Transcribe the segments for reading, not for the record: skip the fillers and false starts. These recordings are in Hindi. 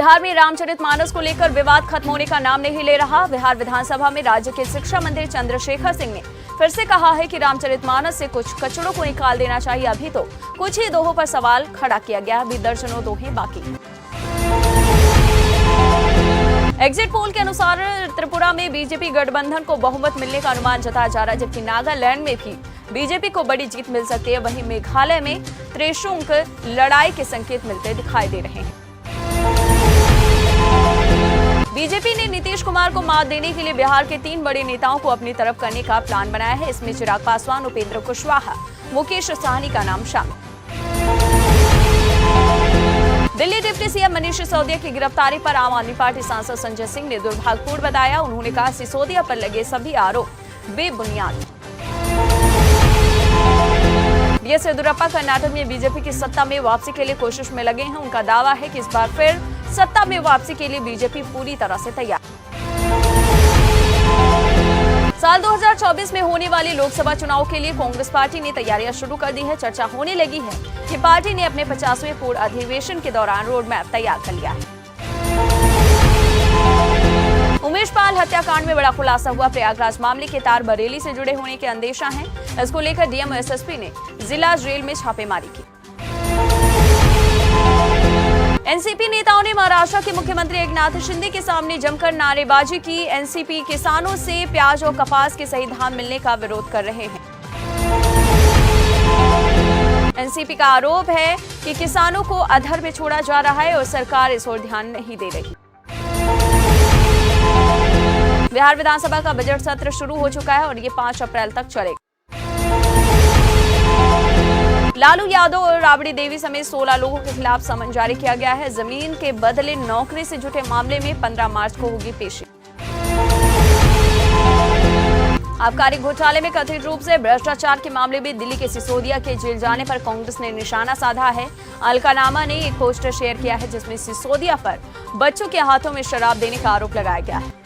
बिहार में रामचरितमानस को लेकर विवाद खत्म होने का नाम नहीं ले रहा। बिहार विधानसभा में राज्य के शिक्षा मंत्री चंद्रशेखर सिंह ने फिर से कहा है कि रामचरितमानस से कुछ कचड़ों को निकाल देना चाहिए। अभी तो कुछ ही दोहों पर सवाल खड़ा किया गया, अभी दर्जनों दोहे बाकी। एग्जिट पोल के अनुसार त्रिपुरा में बीजेपी गठबंधन को बहुमत मिलने का अनुमान जताया जा रहा है, जबकि नागालैंड में भी बीजेपी को बड़ी जीत मिल सकती है। वहीं मेघालय में त्रिशंकु लड़ाई के संकेत मिलते दिखाई दे रहे हैं। बीजेपी ने नीतीश कुमार को मात देने के लिए बिहार के 3 बड़े नेताओं को अपनी तरफ करने का प्लान बनाया है। इसमें चिराग पासवान, उपेंद्र कुशवाहा, मुकेश सहनी का नाम शामिल। दिल्ली डिप्टी सीएम मनीष सिसोदिया की गिरफ्तारी पर आम आदमी पार्टी सांसद संजय सिंह ने दुर्भाग्यपूर्ण बताया। उन्होंने कहा सिसोदिया पर लगे सभी आरोप बेबुनियाद। बीएस येदियुरप्पा कर्नाटक में बीजेपी की सत्ता में वापसी के लिए कोशिश में लगे हैं। उनका दावा है कि इस बार फिर सत्ता में वापसी के लिए बीजेपी पूरी तरह से तैयार। साल 2024 में होने वाले लोकसभा चुनाव के लिए कांग्रेस पार्टी ने तैयारियां शुरू कर दी है। चर्चा होने लगी है कि पार्टी ने अपने 50वें पूर्ण अधिवेशन के दौरान रोड मैप तैयार कर लिया है। उमेश पाल हत्याकांड में बड़ा खुलासा हुआ। प्रयागराज मामले के तार बरेली से जुड़े होने के अंदेशा है। इसको लेकर डीएम और एसएसपी ने जिला जेल में छापेमारी की। एनसीपी नेताओं ने महाराष्ट्र के मुख्यमंत्री एकनाथ शिंदे के सामने जमकर नारेबाजी की। एनसीपी किसानों से प्याज और कपास के सही दाम मिलने का विरोध कर रहे हैं। एनसीपी का आरोप है कि किसानों को अधर में छोड़ा जा रहा है और सरकार इस ओर ध्यान नहीं दे रही। बिहार विधानसभा का बजट सत्र शुरू हो चुका है और ये 5 अप्रैल तक चलेगा। लालू यादव और राबड़ी देवी समेत 16 लोगों के खिलाफ समन जारी किया गया है। जमीन के बदले नौकरी से जुटे मामले में 15 मार्च को होगी पेशी। आबकारी घोटाले में कथित रूप से भ्रष्टाचार के मामले में दिल्ली के सिसोदिया के जेल जाने पर कांग्रेस ने निशाना साधा है। अलकानामा ने एक पोस्टर शेयर किया है जिसमें सिसोदिया पर बच्चों के हाथों में शराब देने का आरोप लगाया गया है।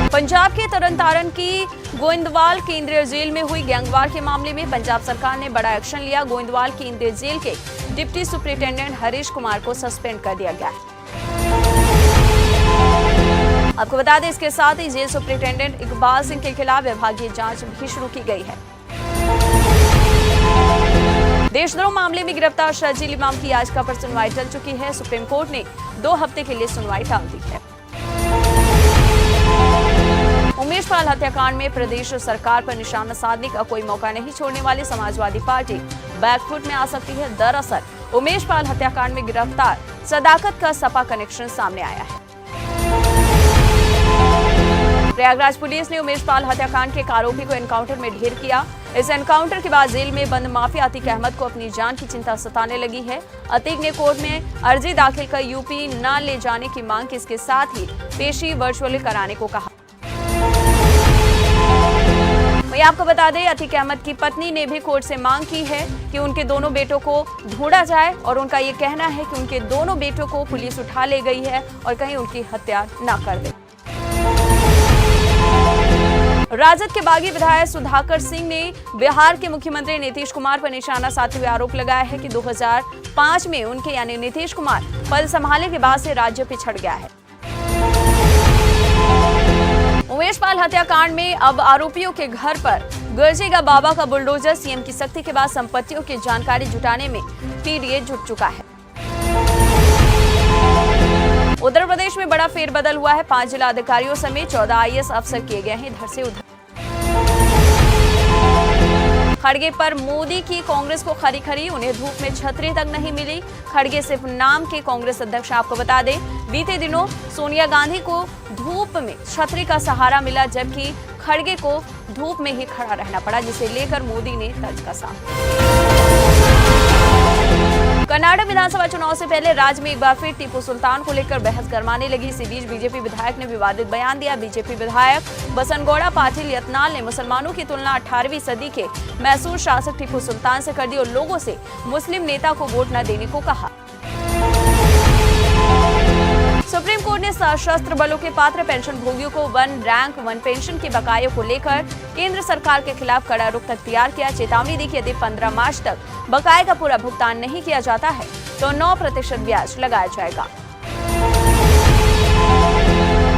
पंजाब के तरनतारन की गोइंदवाल केंद्रीय जेल में हुई गैंगवार के मामले में पंजाब सरकार ने बड़ा एक्शन लिया। गोइंदवाल केंद्रीय जेल के डिप्टी सुपरिटेंडेंट हरीश कुमार को सस्पेंड कर दिया गया है। आपको बता दें, इसके साथ ही जेल सुपरिटेंडेंट इकबाल सिंह के खिलाफ विभागीय जांच भी शुरू की गई है। देशद्रोह मामले में गिरफ्तार शर्जील इमाम की याचिका पर सुनवाई टल चुकी है। सुप्रीम कोर्ट ने 2 हफ्ते के लिए सुनवाई टाल दी है। उमेश पाल हत्याकांड में प्रदेश सरकार पर निशाना साधने का कोई मौका नहीं छोड़ने वाली समाजवादी पार्टी बैकफुट में आ सकती है। दरअसल उमेश पाल हत्याकांड में गिरफ्तार सदाकत का सपा कनेक्शन सामने आया है। प्रयागराज पुलिस ने उमेश पाल हत्याकांड के एक आरोपी को एनकाउंटर में ढेर किया। इस एनकाउंटर के बाद जेल में बंद माफिया अतीक अहमद को अपनी जान की चिंता सताने लगी है। अतीक ने कोर्ट में अर्जी दाखिल कर यूपी न ले जाने की मांग की। इसके साथ ही पेशी वर्चुअली कराने को कहा। वहीं आपको बता दें, अतीक अहमद की पत्नी ने भी कोर्ट से मांग की है कि उनके दोनों बेटों को ढूंढा जाए और उनका ये कहना है कि उनके दोनों बेटों को पुलिस उठा ले गई है और कहीं उनकी हत्या न कर दे। राजद के बागी विधायक सुधाकर सिंह ने बिहार के मुख्यमंत्री नीतीश कुमार पर निशाना साधते हुए आरोप लगाया है कि 2005 में उनके यानी नीतीश कुमार पद संभालने के बाद से राज्य पिछड़ गया है। उमेश पाल हत्याकांड में अब आरोपियों के घर पर गरजेगा बाबा का बुलडोजर। सीएम की सख्ती के बाद संपत्तियों की जानकारी जुटाने में पीडीए जुट चुका है। उत्तर प्रदेश में बड़ा फेरबदल हुआ है। 5 जिला अधिकारियों समेत 14 आईएएस अफसर किए गए हैं इधर से उधर। खड़गे पर मोदी की कांग्रेस को खरी, उन्हें धूप में छतरी तक नहीं मिली। खड़गे सिर्फ नाम के कांग्रेस अध्यक्ष। आपको बता दें, बीते दिनों सोनिया गांधी को धूप में छतरी का सहारा मिला, जबकि खड़गे को धूप में ही खड़ा रहना पड़ा, जिसे लेकर मोदी ने तर्ज कसा। कर्नाटक विधानसभा चुनाव से पहले राज्य में एक बार फिर टीपू सुल्तान को लेकर बहस गरमाने लगी। इसी बीच बीजेपी विधायक ने विवादित बयान दिया। बीजेपी विधायक बसनगौड़ा पाटिल यत्नाल ने मुसलमानों की तुलना 18वीं सदी के मैसूर शासक टीपू सुल्तान से कर दी और लोगों से मुस्लिम नेता को वोट न देने को कहा। सुप्रीम कोर्ट ने सशस्त्र बलों के पात्र पेंशन भोगियों को 1 रैंक 1 पेंशन के बकाये को लेकर केंद्र सरकार के खिलाफ कड़ा रुख अख्तियार किया। चेतावनी दी कि यदि 15 मार्च तक बकाये का पूरा भुगतान नहीं किया जाता है तो 9% ब्याज लगाया जाएगा।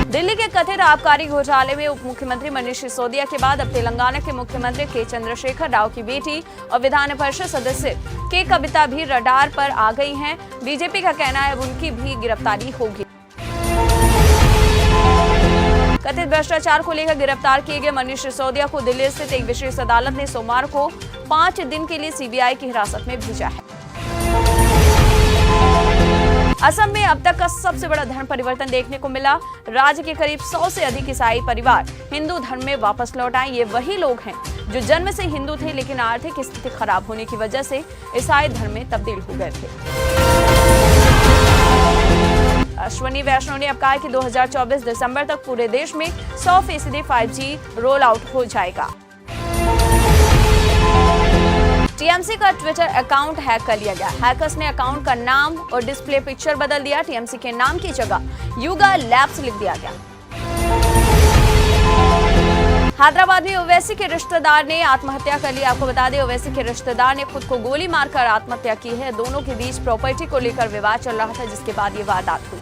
दिल्ली के कथित आबकारी घोटाले में उप मुख्यमंत्री मनीष सिसोदिया के बाद अब तेलंगाना के मुख्यमंत्री के चंद्रशेखर राव की बेटी और विधान परिषद सदस्य के कविता भी रडार पर आ गई हैं। बीजेपी का कहना है अब उनकी भी गिरफ्तारी होगी। कथित भ्रष्टाचार को लेकर गिरफ्तार किए गए मनीष सिसोदिया को दिल्ली स्थित एक विशेष अदालत ने सोमवार को 5 दिन के लिए सीबीआई की हिरासत में भेजा है। असम में अब तक का सबसे बड़ा धर्म परिवर्तन देखने को मिला। राज्य के करीब 100 से अधिक ईसाई परिवार हिंदू धर्म में वापस लौट आए। ये वही लोग हैं जो जन्म से हिंदू थे लेकिन आर्थिक स्थिति खराब होने की वजह से ईसाई धर्म में तब्दील हो गए थे। अश्विनी वैष्णव ने अब कहा कि 2024 दिसंबर तक पूरे देश में 100% 5G रोल आउट हो जाएगा। टीएमसी का ट्विटर अकाउंट हैक कर लिया गया। हैकर्स ने अकाउंट का नाम और डिस्प्ले पिक्चर बदल दिया। टीएमसी के नाम की जगह युगा लैब्स लिख दिया गया। हैदराबाद में ओवैसी के रिश्तेदार ने आत्महत्या कर ली। आपको बता दें, ओवैसी के रिश्तेदार ने खुद को गोली मारकर आत्महत्या की है। दोनों के बीच प्रॉपर्टी को लेकर विवाद चल रहा था, जिसके बाद ये वारदात हुई।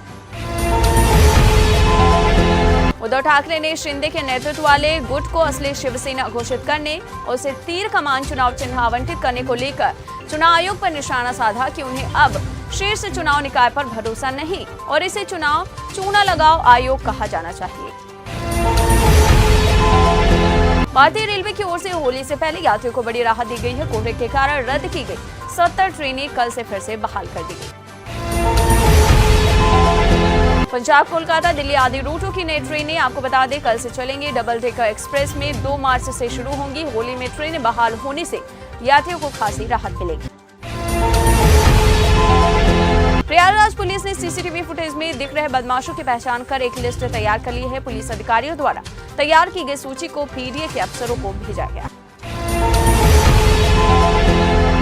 उद्धव ठाकरे ने शिंदे के नेतृत्व वाले गुट को असली शिवसेना घोषित करने और उसे तीर कमान चुनाव चिन्ह आवंटित करने को लेकर चुनाव आयोग पर निशाना साधा कि उन्हें अब शीर्ष चुनाव निकाय पर भरोसा नहीं और इसे चुनाव चूना लगाओ आयोग कहा जाना चाहिए। भारतीय रेलवे की ओर से होली से पहले यात्रियों को बड़ी राहत दी गई है। कोहरे के कारण रद्द की गई 70 ट्रेनें कल से फिर से बहाल कर दी गई। पंजाब कोलकाता दिल्ली आदि रूटों की नई ट्रेनें आपको बता दें कल से चलेंगी। डबल डेकर एक्सप्रेस में 2 मार्च से शुरू होंगी। होली में ट्रेनें बहाल होने से यात्रियों को खासी राहत मिलेगी। प्रयागराज पुलिस ने सीसीटीवी फुटेज में दिख रहे बदमाशों की पहचान कर एक लिस्ट तैयार कर ली है। पुलिस अधिकारियों द्वारा तैयार की गई सूची को पीडीए के अफसरों को भेजा गया।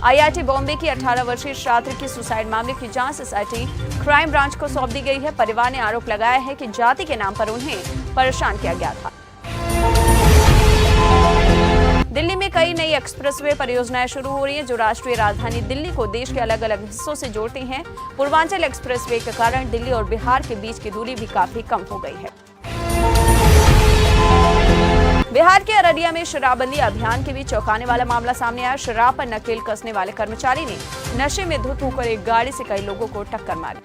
आईआईटी बॉम्बे की 18 वर्षीय छात्र की सुसाइड मामले की जांच एसआईटी क्राइम ब्रांच को सौंप दी गई है। परिवार ने आरोप लगाया है कि जाति के नाम पर उन्हें परेशान किया गया था। दिल्ली में कई नई एक्सप्रेसवे परियोजनाएं शुरू हो रही हैं जो राष्ट्रीय राजधानी दिल्ली को देश के अलग अलग हिस्सों से जोड़ती हैं। पूर्वांचल एक्सप्रेसवे के कारण दिल्ली और बिहार के बीच की दूरी भी काफी कम हो गई है। बिहार के अररिया में शराबबंदी अभियान के बीच चौंकाने वाला मामला सामने आया। शराब पर नकेल कसने वाले कर्मचारी ने नशे में धुत होकर एक गाड़ी से कई लोगों को टक्कर मारी।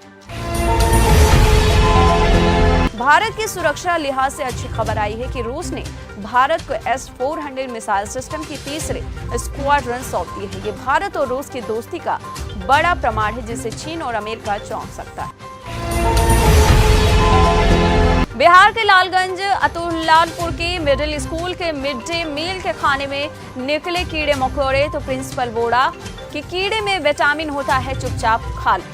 भारत की सुरक्षा लिहाज से अच्छी खबर आई है कि रूस ने भारत को S-400 मिसाइल सिस्टम की तीसरे स्क्वाड्रन सौंप दी है। ये भारत और रूस की दोस्ती का बड़ा प्रमाण है जिससे चीन और अमेरिका चौंक सकता है। बिहार के लालगंज अतुल्लालपुर के मिडिल स्कूल के मिड डे मील के खाने में निकले कीड़े मकोड़े तो प्रिंसिपल बोला कि कीड़े में विटामिन होता है, चुपचाप खा लो।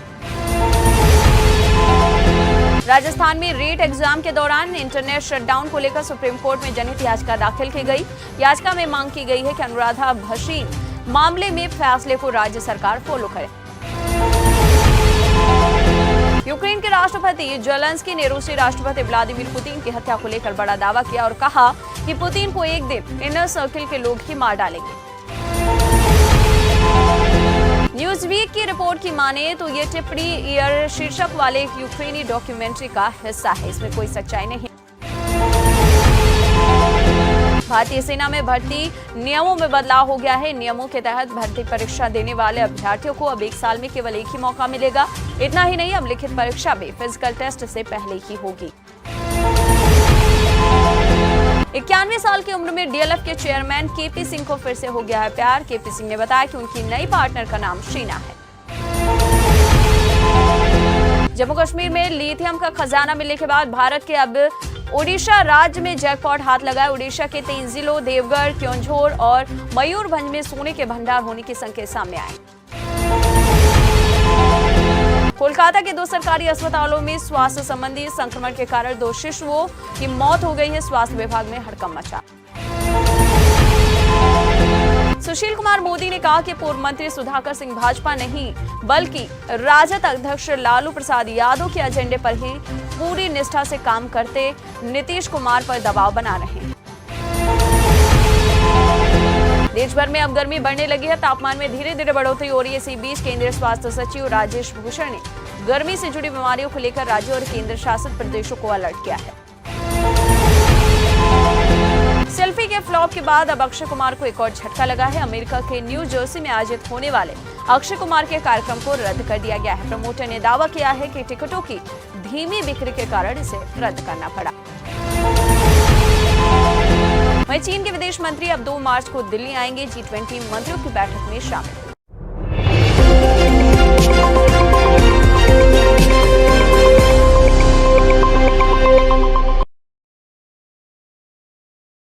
राजस्थान में रीट एग्जाम के दौरान इंटरनेट शटडाउन को लेकर सुप्रीम कोर्ट में जनहित याचिका दाखिल की गई। याचिका में मांग की गई है कि अनुराधा भसीन मामले में फैसले को राज्य सरकार फॉलो करे। यूक्रेन के राष्ट्रपति जेलेंस्की ने रूसी राष्ट्रपति व्लादिमीर पुतिन की हत्या को लेकर बड़ा दावा किया और कहा कि पुतिन को एक दिन इनर सर्किल के लोग ही मार डालेंगे। न्यूज़वीक की रिपोर्ट की माने तो ये टिप्पणी ईयर शीर्षक वाले एक यूक्रेनी डॉक्यूमेंट्री का हिस्सा है। इसमें कोई सच्चाई नहीं। भारतीय सेना में भर्ती नियमों में बदलाव हो गया है। नियमों के तहत भर्ती परीक्षा देने वाले अभ्यर्थियों को अब एक साल में केवल एक ही मौका मिलेगा। इतना ही नहीं, अब लिखित परीक्षा भी फिजिकल टेस्ट से पहले ही होगी। 91 साल की उम्र में डीएलएफ के चेयरमैन केपी सिंह को फिर से हो गया है प्यार। केपी सिंह ने बताया कि उनकी नई पार्टनर का नाम शीना है। जम्मू कश्मीर में लिथियम का खजाना मिलने के बाद भारत के अब ओडिशा राज्य में जैकपॉट हाथ लगा है। ओडिशा के 3 जिलों देवगढ़, क्योंझोर और मयूरभंज में सोने के भंडार होने के संकेत सामने आए। कोलकाता के 2 सरकारी अस्पतालों में स्वास्थ्य संबंधी संक्रमण के कारण 2 शिशुओं की मौत हो गई है। स्वास्थ्य विभाग में हड़कंप मचा। सुशील कुमार मोदी ने कहा कि पूर्व मंत्री सुधाकर सिंह भाजपा नहीं बल्कि राजद अध्यक्ष लालू प्रसाद यादव के एजेंडे पर ही पूरी निष्ठा से काम करते नीतीश कुमार पर दबाव बना रहे हैं। देश भर में अब गर्मी बढ़ने लगी है, तापमान में धीरे धीरे बढ़ोतरी हो रही है। इसी बीच केंद्रीय स्वास्थ्य सचिव राजेश भूषण ने गर्मी से जुड़ी बीमारियों को लेकर राज्यों और केंद्र शासित प्रदेशों को अलर्ट किया है। सेल्फी के फ्लॉप के बाद अब अक्षय कुमार को एक और झटका लगा है। अमेरिका के न्यू जर्सी में आयोजित होने वाले अक्षय कुमार के कार्यक्रम को रद्द कर दिया गया है। प्रमोटर ने दावा किया है कि टिकटों की धीमी बिक्री के कारण इसे रद्द करना पड़ा। वहीं चीन के विदेश मंत्री अब 2 मार्च को दिल्ली आएंगे। G20 मंत्रियों की बैठक में शामिल।